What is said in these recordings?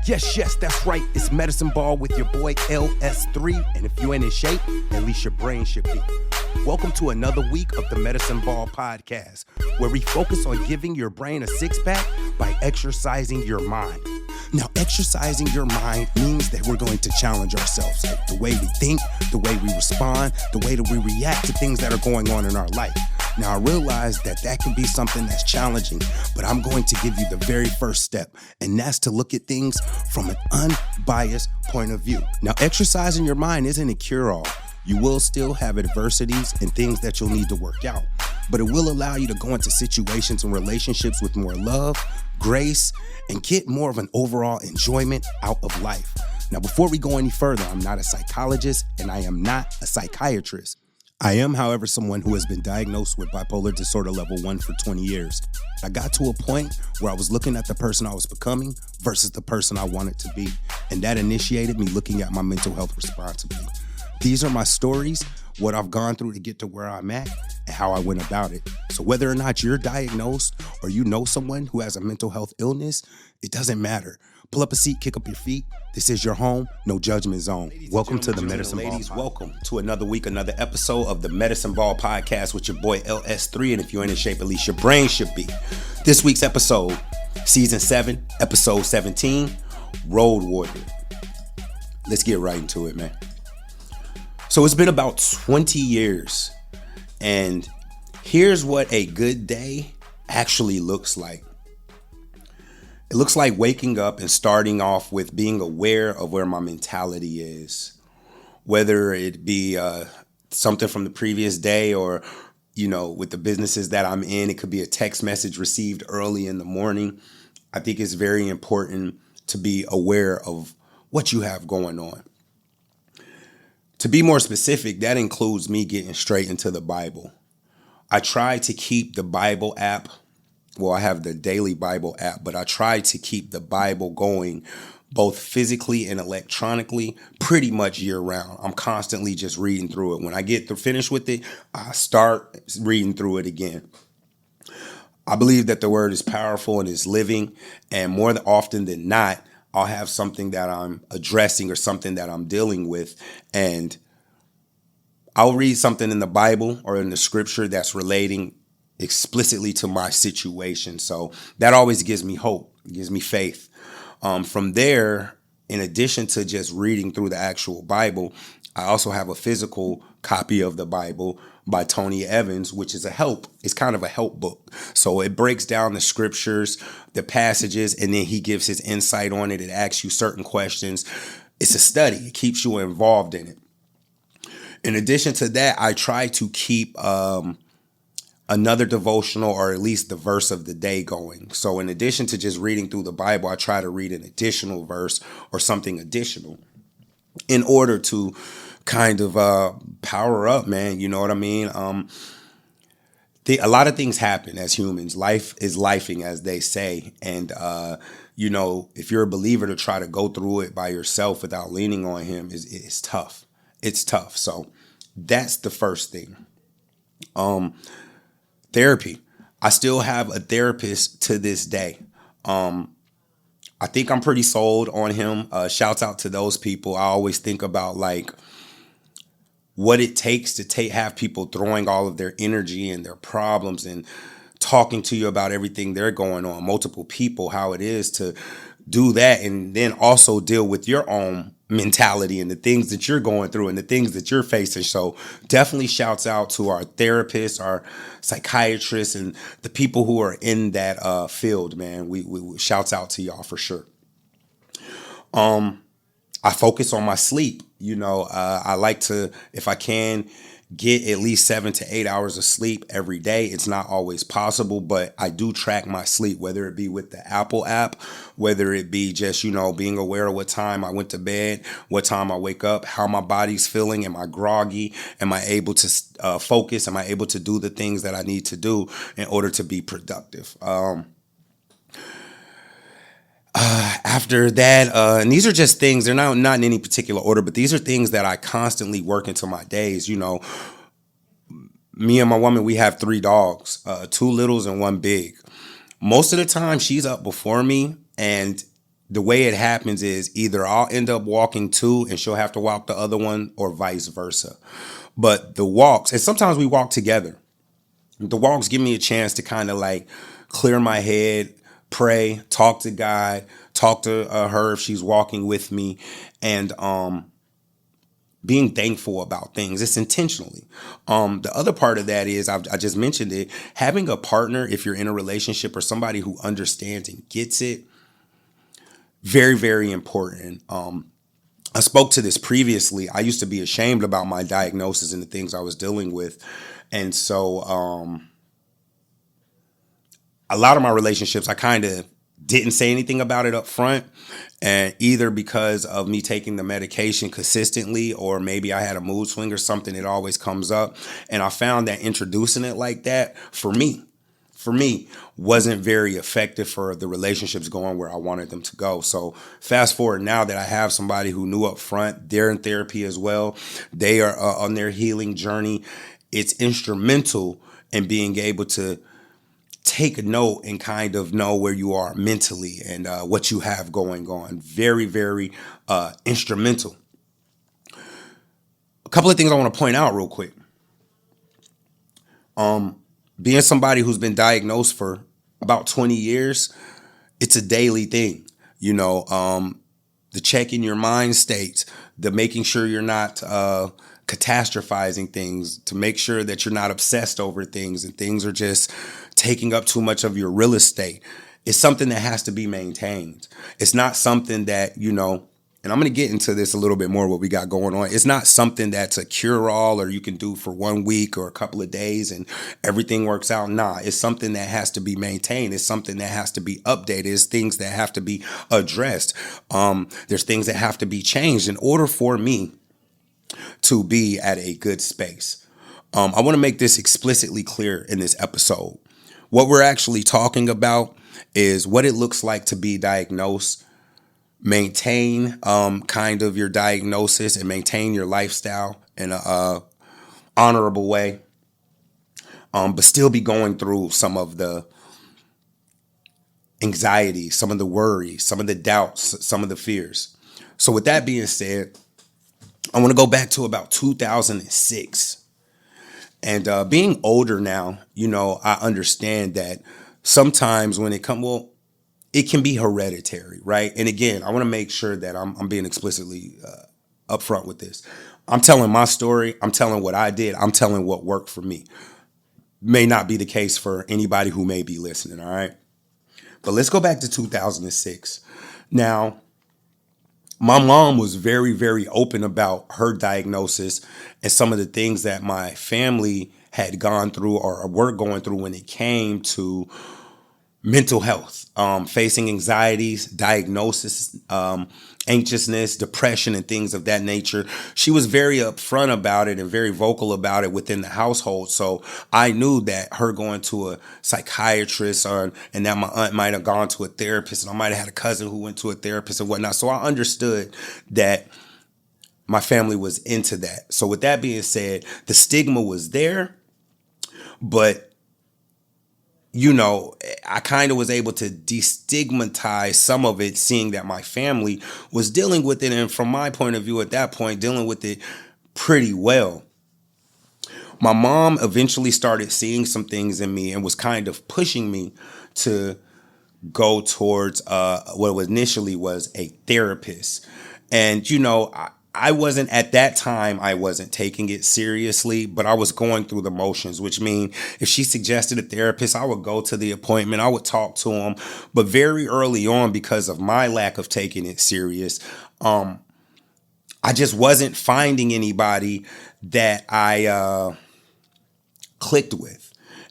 Yes, that's right. It's Medicine Ball with your boy LS3. And if you ain't in shape, at least your brain should be. Welcome to another week of the Medicine Ball podcast, where we focus on giving your brain a six-pack by exercising your mind. Now, exercising your mind means that we're going to challenge ourselves. The way we think, the way we respond, the way that we react to things that are going on in our life. Now, I realize that can be something that's challenging, but I'm going to give you the very first step, and that's to look at things from an unbiased point of view. Now, exercising your mind isn't a cure-all. You will still have adversities and things that you'll need to work out, but it will allow you to go into situations and relationships with more love, grace, and get more of an overall enjoyment out of life. Now, before we go any further, I'm not a psychologist and I am not a psychiatrist. I am, however, someone who has been diagnosed with bipolar disorder level 1 for 20 years. I got to a point where I was looking at the person I was becoming versus the person I wanted to be, and that initiated me looking at my mental health responsibly. These are my stories, what I've gone through to get to where I'm at, and how I went about it. So whether or not you're diagnosed or you know someone who has a mental health illness, it doesn't matter. Pull up a seat, kick up your feet. This is your home, no judgment zone. Welcome to the Medicine Ball. Ladies, welcome to another week, another episode of the Medicine Ball podcast with your boy LS3. And if you ain't in shape, at least your brain should be. This week's episode, season 7, episode 17, Road Warrior. Let's get right into it, man. So it's been about 20 years, and here's what a good day actually looks like. It looks like waking up and starting off with being aware of where my mentality is, whether it be something from the previous day or, with the businesses that I'm in, it could be a text message received early in the morning. I think it's very important to be aware of what you have going on. To be more specific, that includes me getting straight into the Bible. I try to keep the Bible app. Well, I have the daily Bible app, but I try to keep the Bible going both physically and electronically pretty much year round. I'm constantly just reading through it. When I get finished with it, I start reading through it again. I believe that the word is powerful and is living, and more often than not, I'll have something that I'm addressing or something that I'm dealing with, and I'll read something in the Bible or in the scripture that's relating explicitly to my situation. So that always gives me hope, gives me faith. From there, in addition to just reading through the actual Bible, I also have a physical copy of the Bible by Tony Evans, which is it's kind of a help book. So it breaks down the scriptures, the passages, and then he gives his insight on it. It asks you certain questions. It's a study. It keeps you involved in it. In addition to that, I try to keep another devotional or at least the verse of the day going. So in addition to just reading through the Bible, I try to read an additional verse or something additional in order to kind of power up, man. You know what I mean? A lot of things happen as humans. Life is lifing, as they say. And, if you're a believer, to try to go through it by yourself without leaning on him is tough. It's tough. So that's the first thing. Therapy. I still have a therapist to this day. I think I'm pretty sold on him. Shouts out to those people. I always think about what it takes to have people throwing all of their energy and their problems and talking to you about everything they're going on, multiple people, how it is to do that and then also deal with your own mentality and the things that you're going through and the things that you're facing. So definitely shouts out to our therapists, our psychiatrists, and the people who are in that field, man. We shouts out to y'all for sure. I focus on my sleep. I like to, if I can, get at least 7 to 8 hours of sleep every day. It's not always possible, but I do track my sleep, whether it be with the Apple app, whether it be just, being aware of what time I went to bed, what time I wake up, how my body's feeling. Am I groggy? Am I able to focus? Am I able to do the things that I need to do in order to be productive? After that, and these are just things, they're not in any particular order, but these are things that I constantly work into my days. Me and my woman, we have 3 dogs, 2 littles and 1 big. Most of the time she's up before me, and the way it happens is either I'll end up walking two and she'll have to walk the other one, or vice versa. But the walks, and sometimes we walk together. The walks give me a chance to kind of like clear my head, pray, talk to God, talk to her if she's walking with me, and being thankful about things. It's intentionally. The other part of that is, I just mentioned it, having a partner, if you're in a relationship, or somebody who understands and gets it, very, very important. I spoke to this previously. I used to be ashamed about my diagnosis and the things I was dealing with. And so a lot of my relationships, I kind of didn't say anything about it up front. And either because of me taking the medication consistently, or maybe I had a mood swing or something, it always comes up. And I found that introducing it like that, for me, wasn't very effective for the relationships going where I wanted them to go. So fast forward now that I have somebody who knew up front, they're in therapy as well. They are on their healing journey. It's instrumental in being able to take a note and kind of know where you are mentally and what you have going on. Very, very instrumental. A couple of things I want to point out real quick. Being somebody who's been diagnosed for about 20 years, it's a daily thing. You know, the checking your mind state, the making sure you're not catastrophizing things, to make sure that you're not obsessed over things and things are just taking up too much of your real estate. It's something that has to be maintained. It's not something that, you know, and I'm going to get into this a little bit more, what we got going on. It's not something that's a cure-all or you can do for 1 week or a couple of days and everything works out. Nah, it's something that has to be maintained. It's something that has to be updated. It's things that have to be addressed. There's things that have to be changed in order for me to be at a good space. I want to make this explicitly clear in this episode. What we're actually talking about is what it looks like to be diagnosed, maintain kind of your diagnosis and maintain your lifestyle in a honorable way, but still be going through some of the anxiety, some of the worries, some of the doubts, some of the fears. So with that being said, I want to go back to about 2006. And being older now, you know, I understand that sometimes when it comes, well, it can be hereditary, right? And again, I want to make sure that I'm being explicitly upfront with this. I'm telling my story. I'm telling what I did. I'm telling what worked for me. May not be the case for anybody who may be listening, all right? But let's go back to 2006. Now, my mom was very, very open about her diagnosis and some of the things that my family had gone through or were going through when it came to mental health, facing anxieties, diagnosis, anxiousness, depression, and things of that nature. She was very upfront about it and very vocal about it within the household. So I knew that her going to a psychiatrist and that my aunt might have gone to a therapist, and I might have had a cousin who went to a therapist and whatnot. So I understood that my family was into that. So with that being said, the stigma was there, but you know, I kind of was able to destigmatize some of it, seeing that my family was dealing with it. And from my point of view at that point, dealing with it pretty well. My mom eventually started seeing some things in me and was kind of pushing me to go towards what initially was a therapist. And, you know, I wasn't at that time, I wasn't taking it seriously, but I was going through the motions, which mean if she suggested a therapist, I would go to the appointment. I would talk to him. But very early on, because of my lack of taking it serious, I just wasn't finding anybody that I clicked with.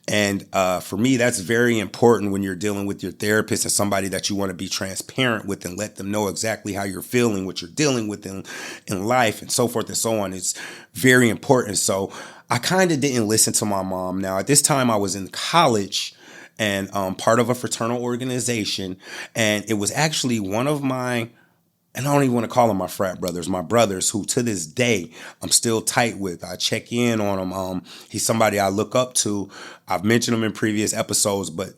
And for me, that's very important when you're dealing with your therapist and somebody that you want to be transparent with and let them know exactly how you're feeling, what you're dealing with in life, and so forth and so on. It's very important. So I kind of didn't listen to my mom. Now, at this time, I was in college and part of a fraternal organization. And it was actually one of my, and I don't even want to call them my frat brothers, my brothers who to this day I'm still tight with. I check in on him. He's somebody I look up to. I've mentioned him in previous episodes, but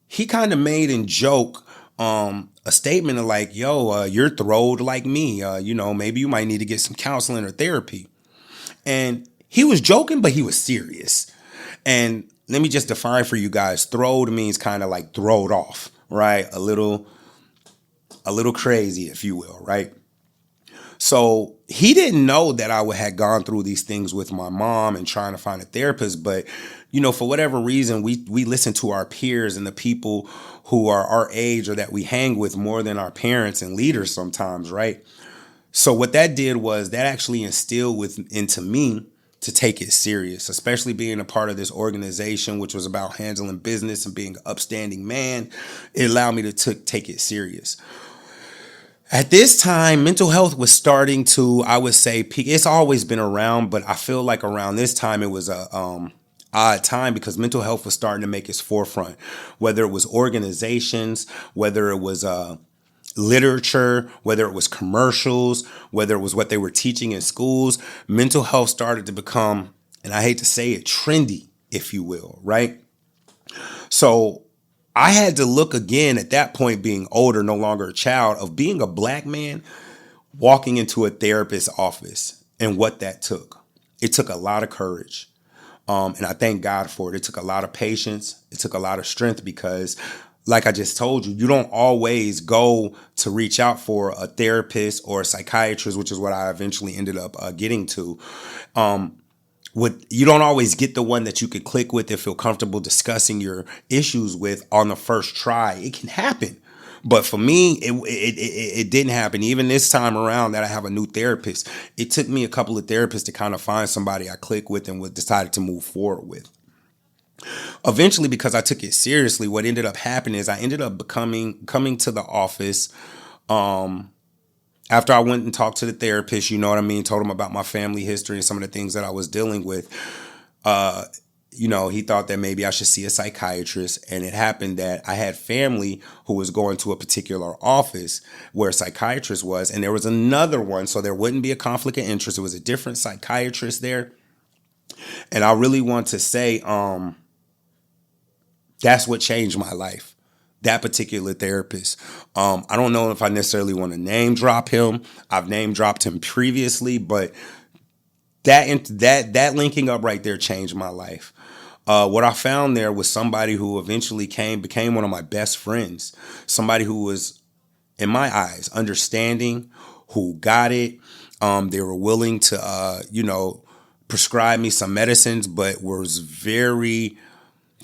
he kind of made a joke a statement of like, yo, you're throwed like me. Maybe you might need to get some counseling or therapy. And he was joking, but he was serious. And let me just define for you guys, throwed means kind of like throwed off, right? A little crazy, if you will, right? So he didn't know that I had gone through these things with my mom and trying to find a therapist. But, for whatever reason, we listen to our peers and the people who are our age or that we hang with more than our parents and leaders sometimes, right? So what that did was that actually instilled into me to take it serious, especially being a part of this organization, which was about handling business and being an upstanding man. It allowed me to take it serious. At this time, mental health was starting to, I would say, peak. It's always been around, but I feel like around this time it was a odd time because mental health was starting to make its forefront, whether it was organizations, whether it was literature, whether it was commercials, whether it was what they were teaching in schools. Mental health started to become, and I hate to say it, trendy, if you will, right? So I had to look again at that point, being older, no longer a child, of being a black man walking into a therapist's office and what that took. It took a lot of courage. And I thank God for it. It took a lot of patience. It took a lot of strength because, like I just told you, you don't always go to reach out for a therapist or a psychiatrist, which is what I eventually ended up getting to. You don't always get the one that you could click with and feel comfortable discussing your issues with on the first try. It can happen. But for me, it didn't happen. Even this time around that I have a new therapist, it took me a couple of therapists to kind of find somebody I click with and decided to move forward with. Eventually, because I took it seriously, what ended up happening is I ended up coming to the office after I went and talked to the therapist, told him about my family history and some of the things that I was dealing with. He thought that maybe I should see a psychiatrist. And it happened that I had family who was going to a particular office where a psychiatrist was. And there was another one, so there wouldn't be a conflict of interest. It was a different psychiatrist there. And I really want to say that's what changed my life. That particular therapist. I don't know if I necessarily want to name drop him. I've name dropped him previously, but that linking up right there changed my life. What I found there was somebody who eventually became one of my best friends. Somebody who was, in my eyes, understanding, who got it. They were willing to, prescribe me some medicines, but was very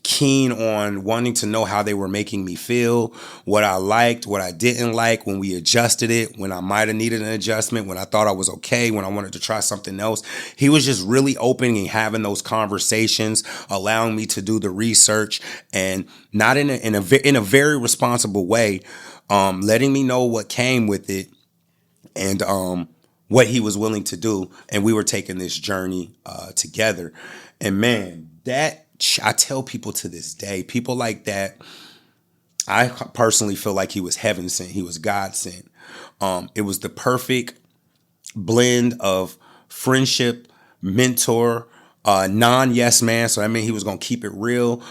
keen on wanting to know how they were making me feel, what I liked, what I didn't like, when we adjusted it, when I might have needed an adjustment, when I thought I was okay, when I wanted to try something else. He was just really open and having those conversations, allowing me to do the research, and not in a very responsible way, letting me know what came with it and what he was willing to do. And we were taking this journey together. And man, I tell people to this day, people like that, I personally feel like he was heaven sent. He was God sent. It was the perfect blend of friendship, mentor, non-yes man. So that meant he was going to keep it real,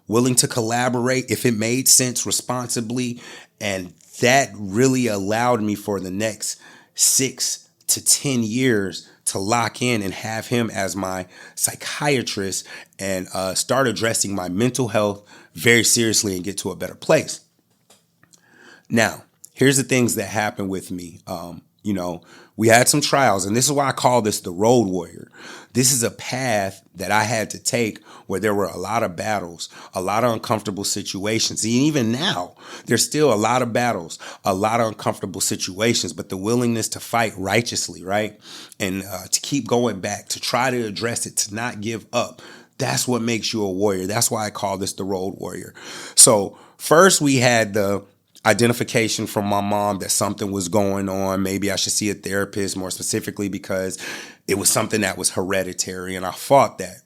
willing to collaborate if it made sense responsibly. And that really allowed me for the next 6 to 10 years to lock in and have him as my psychiatrist and start addressing my mental health very seriously and get to a better place. Now, here's the things that happened with me. We had some trials, and this is why I call this the road warrior. This is a path that I had to take where there were a lot of battles, a lot of uncomfortable situations. And even now, there's still a lot of battles, a lot of uncomfortable situations, but the willingness to fight righteously, right? And to keep going back, to try to address it, to not give up. That's what makes you a warrior. That's why I call this the road warrior. So first we had the identification from my mom that something was going on. Maybe I should see a therapist, more specifically because it was something that was hereditary, and I fought that.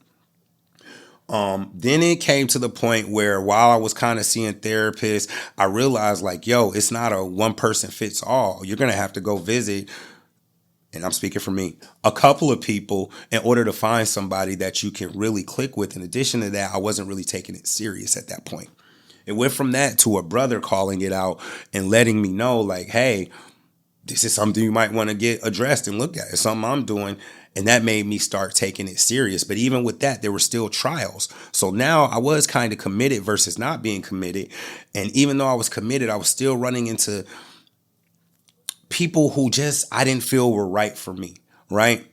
Then it came to the point where while I was kind of seeing therapists, I realized it's not a one person fits all. You're going to have to go visit, and I'm speaking for me, a couple of people in order to find somebody that you can really click with. In addition to that, I wasn't really taking it serious at that point. It went from that to a brother calling it out and letting me know, like, hey, this is something you might want to get addressed and look at. It's something I'm doing. And that made me start taking it serious. But even with that, there were still trials. So now I was kind of committed versus not being committed. And even though I was committed, I was still running into people who just I didn't feel were right for me, right?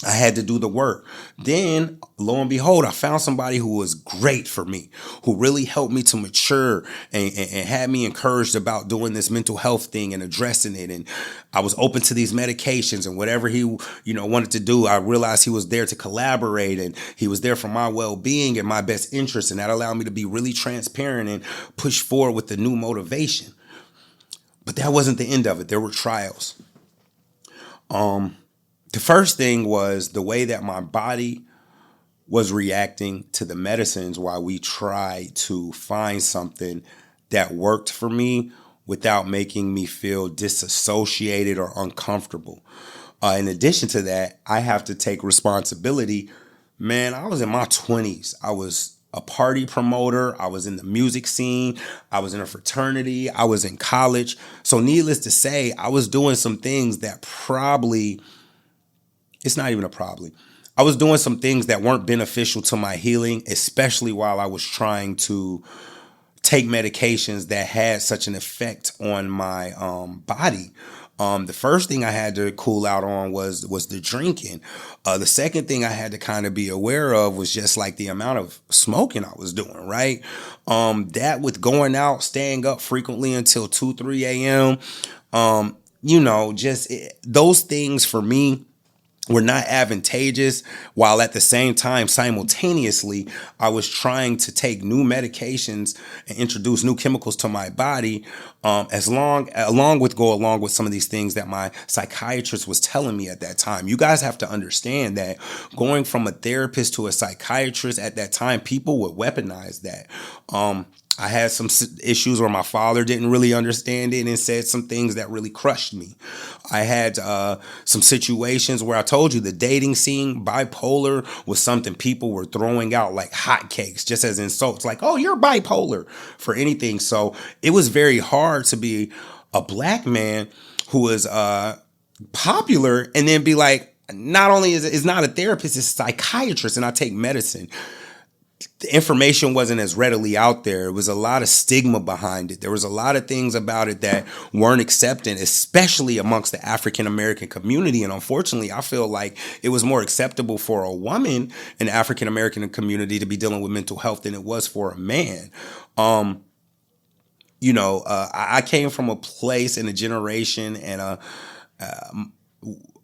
I had to do the work. Then, lo and behold, I found somebody who was great for me, who really helped me to mature and had me encouraged about doing this mental health thing and addressing it. And I was open to these medications and whatever he, wanted to do. I realized he was there to collaborate and he was there for my well-being and my best interest. And that allowed me to be really transparent and push forward with the new motivation. But that wasn't the end of it. There were trials. The first thing was the way that my body was reacting to the medicines while we tried to find something that worked for me without making me feel disassociated or uncomfortable. In addition to that, I have to take responsibility. Man, I was in my 20s. I was a party promoter. I was in the music scene. I was in a fraternity. I was in college. So needless to say, I was doing some things that it's not even a probably. I was doing some things that weren't beneficial to my healing, especially while I was trying to take medications that had such an effect on my body. The first thing I had to cool out on was the drinking. The second thing I had to kind of be aware of was just like the amount of smoking I was doing, right? That with going out, staying up frequently until 2, 3 a.m., those things for me were not advantageous, while at the same time, simultaneously, I was trying to take new medications and introduce new chemicals to my body, along with some of these things that my psychiatrist was telling me at that time. You guys have to understand that going from a therapist to a psychiatrist at that time, people would weaponize that. I had some issues where my father didn't really understand it and said some things that really crushed me. I had some situations where I told you the dating scene, bipolar was something people were throwing out like hotcakes, just as insults, like, oh, you're bipolar for anything. So it was very hard to be a black man who was popular and then be like, not only is it not a therapist, it's a psychiatrist, and I take medicine. The information wasn't as readily out there. It was a lot of stigma behind it. There was a lot of things about it that weren't accepted, especially amongst the African American community. And unfortunately, I feel like it was more acceptable for a woman in the African American community to be dealing with mental health than it was for a man. I came from a place in a generation and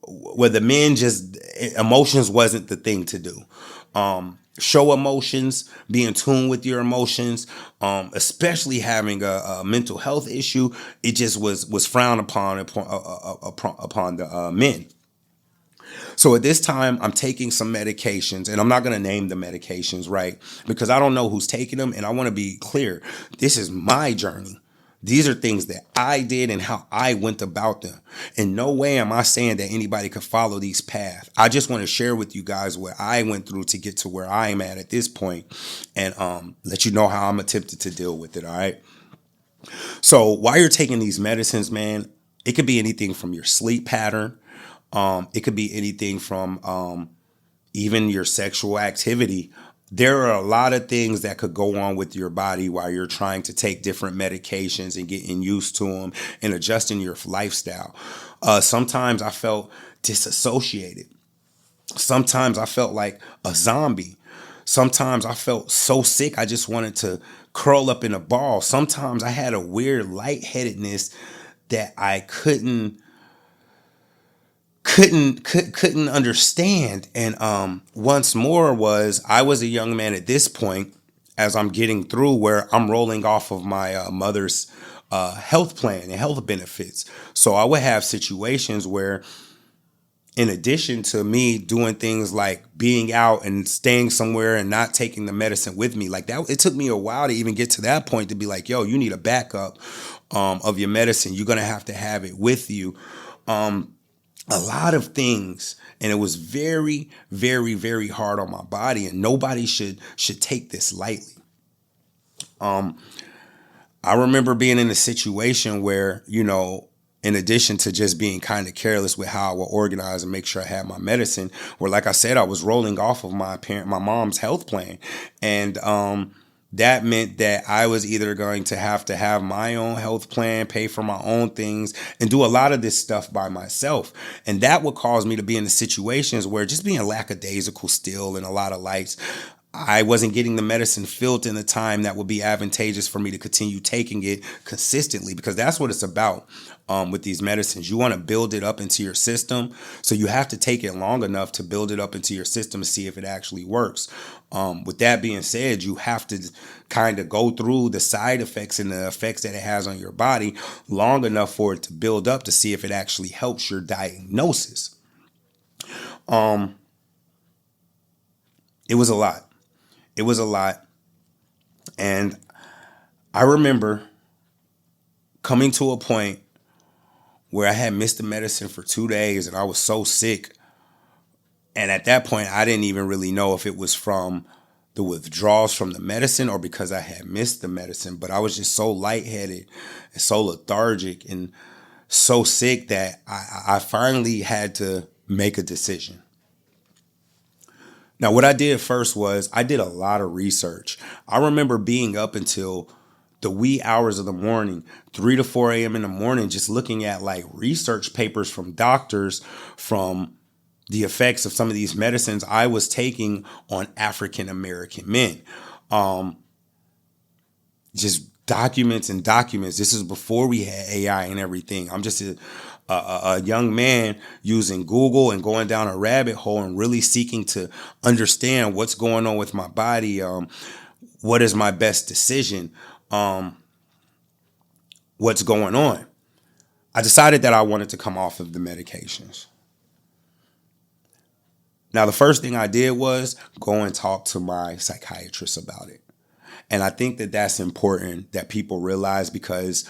where the men emotions wasn't the thing to do. Show emotions, be in tune with your emotions, especially having a mental health issue. It just was frowned upon the men. So at this time, I'm taking some medications, and I'm not going to name the medications, right? Because I don't know who's taking them, and I want to be clear. This is my journey. These are things that I did and how I went about them. In no way am I saying that anybody could follow these paths. I just want to share with you guys what I went through to get to where I am at this point, and let you know how I'm attempting to deal with it, all right? So while you're taking these medicines, man, it could be anything from your sleep pattern. It could be anything from even your sexual activity. There are a lot of things that could go on with your body while you're trying to take different medications and getting used to them and adjusting your lifestyle. Sometimes I felt disassociated. Sometimes I felt like a zombie. Sometimes I felt so sick I just wanted to curl up in a ball. Sometimes I had a weird lightheadedness that I couldn't understand. And once more I was a young man at this point, as I'm getting through, where I'm rolling off of my mother's health plan and health benefits. So I would have situations where, in addition to me doing things like being out and staying somewhere and not taking the medicine with me, like that, it took me a while to even get to that point to be like, yo, you need a backup of your medicine. You're going to have it with you. A lot of things, and it was very, very, very hard on my body, and nobody should take this lightly. I remember being in a situation where, in addition to just being kind of careless with how I would organize and make sure I had my medicine, where, like I said, I was rolling off of my mom's health plan. And that meant that I was either going to have my own health plan, pay for my own things, and do a lot of this stuff by myself. And that would cause me to be in the situations where, just being lackadaisical still in a lot of lights, I wasn't getting the medicine filled in the time that would be advantageous for me to continue taking it consistently, because that's what it's about with these medicines. You want to build it up into your system. So you have to take it long enough to build it up into your system to see if it actually works. With that being said, you have to kind of go through the side effects and the effects that it has on your body long enough for it to build up to see if it actually helps your diagnosis. It was a lot. It was a lot. And I remember coming to a point where I had missed the medicine for 2 days and I was so sick. And at that point, I didn't even really know if it was from the withdrawals from the medicine or because I had missed the medicine. But I was just so lightheaded and so lethargic and so sick that I finally had to make a decision. Now, what I did first was I did a lot of research. I remember being up until the wee hours of the morning, 3 to 4 a.m. in the morning, just looking at like research papers from doctors from the effects of some of these medicines I was taking on African American men. Just documents and documents. This is before we had AI and everything. I'm just a young man using Google and going down a rabbit hole and really seeking to understand what's going on with my body. What is my best decision? What's going on? I decided that I wanted to come off of the medications. Now, the first thing I did was go and talk to my psychiatrist about it. And I think that that's important that people realize, because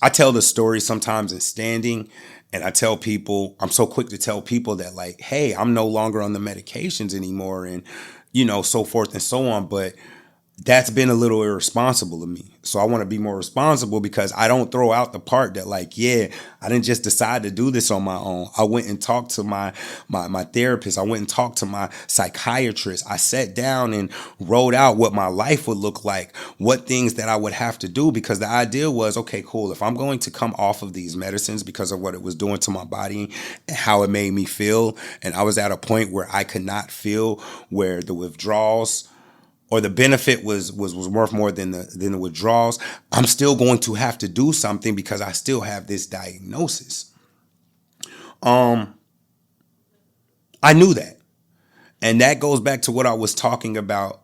I tell the story sometimes in standing, and I tell people, I'm so quick to tell people that, like, hey, I'm no longer on the medications anymore, and, so forth and so on. But that's been a little irresponsible of me. So I want to be more responsible, because I don't throw out the part that, like, yeah, I didn't just decide to do this on my own. I went and talked to my therapist. I went and talked to my psychiatrist. I sat down and wrote out what my life would look like, what things that I would have to do, because the idea was, okay, cool. If I'm going to come off of these medicines because of what it was doing to my body and how it made me feel, and I was at a point where I could not feel, where the withdrawals or the benefit was worth more than the withdrawals, I'm still going to have to do something because I still have this diagnosis. I knew that. And that goes back to what I was talking about,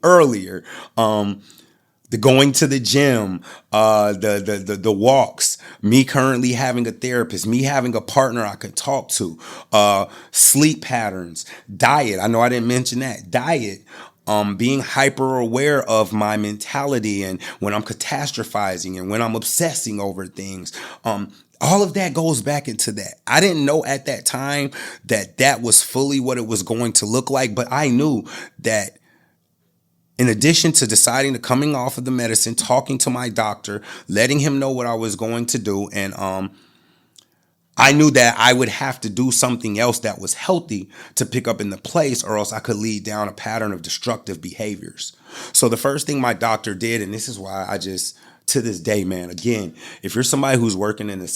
earlier. The going to the gym, the walks, me currently having a therapist, me having a partner I could talk to, sleep patterns, diet. I know I didn't mention that. Diet. Being hyper aware of my mentality, and when I'm catastrophizing and when I'm obsessing over things. All of that goes back into that. I didn't know at that time that that was fully what it was going to look like, but I knew that in addition to deciding to coming off of the medicine, talking to my doctor, letting him know what I was going to do, and I knew that I would have to do something else that was healthy to pick up in the place, or else I could lead down a pattern of destructive behaviors. So the first thing my doctor did, and this is why I just, to this day, man, again, if you're somebody who's working in the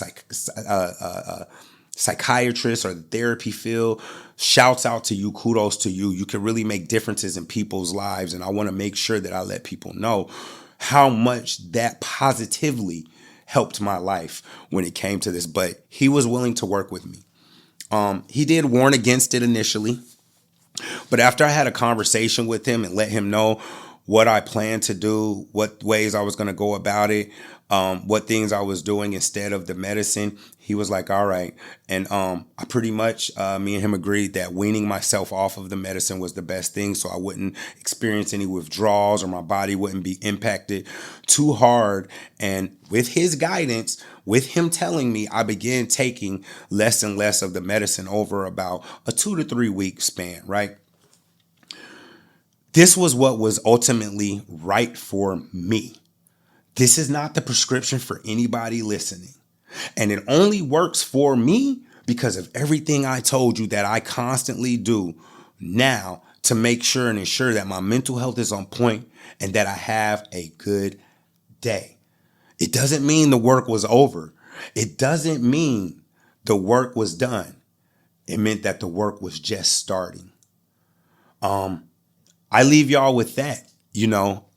psychiatrist or the therapy field, shouts out to you, kudos to you. You can really make differences in people's lives. And I want to make sure that I let people know how much that positively helped my life when it came to this. But he was willing to work with me. He did warn against it initially, but after I had a conversation with him and let him know what I planned to do, what ways I was going to go about it, what things I was doing instead of the medicine, he was like, all right. And I pretty much, me and him agreed that weaning myself off of the medicine was the best thing, so I wouldn't experience any withdrawals or my body wouldn't be impacted too hard. And with his guidance, with him telling me, I began taking less and less of the medicine over about a 2 to 3 week span, right? This was what was ultimately right for me. This is not the prescription for anybody listening. And it only works for me because of everything I told you that I constantly do now to make sure and ensure that my mental health is on point and that I have a good day. It doesn't mean the work was over. It doesn't mean the work was done. It meant that the work was just starting. I leave y'all with that,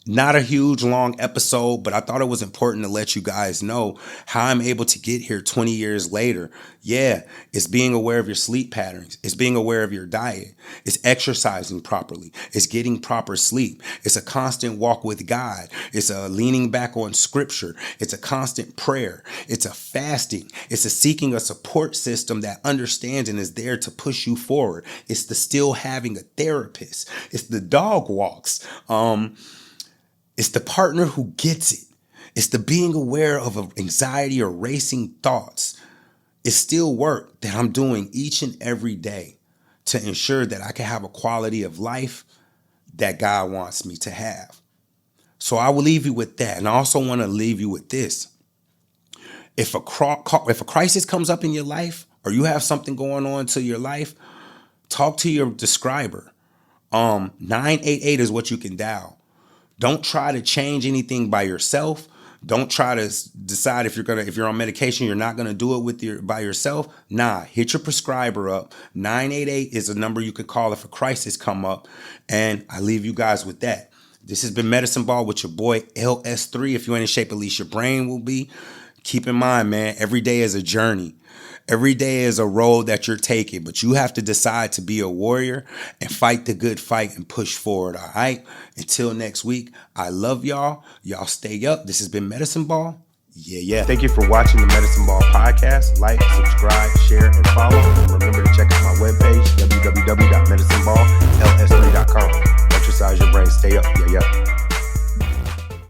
not a huge long episode, but I thought it was important to let you guys know how I'm able to get here 20 years later. Yeah, it's being aware of your sleep patterns. It's being aware of your diet. It's exercising properly. It's getting proper sleep. It's a constant walk with God. It's a leaning back on scripture. It's a constant prayer. It's a fasting. It's a seeking a support system that understands and is there to push you forward. It's the still having a therapist. It's the dog walks. It's the partner who gets it. It's the being aware of anxiety or racing thoughts. It's still work that I'm doing each and every day to ensure that I can have a quality of life that God wants me to have. So I will leave you with that. And I also want to leave you with this. If a crisis comes up in your life or you have something going on to your life, talk to your describer. 988 is what you can dial. Don't try to change anything by yourself. Don't try to decide if you're on medication, you're not gonna do it by yourself. Nah, hit your prescriber up. 988 is a number you could call if a crisis come up. And I leave you guys with that. This has been Medicine Ball with your boy LS3. If you ain't in shape, at least your brain will be. Keep in mind, man, every day is a journey. Every day is a road that you're taking, but you have to decide to be a warrior and fight the good fight and push forward, all right? Until next week, I love y'all. Y'all stay up. This has been Medicine Ball. Yeah. Thank you for watching the Medicine Ball podcast. Like, subscribe, share, and follow. And remember to check out my webpage, www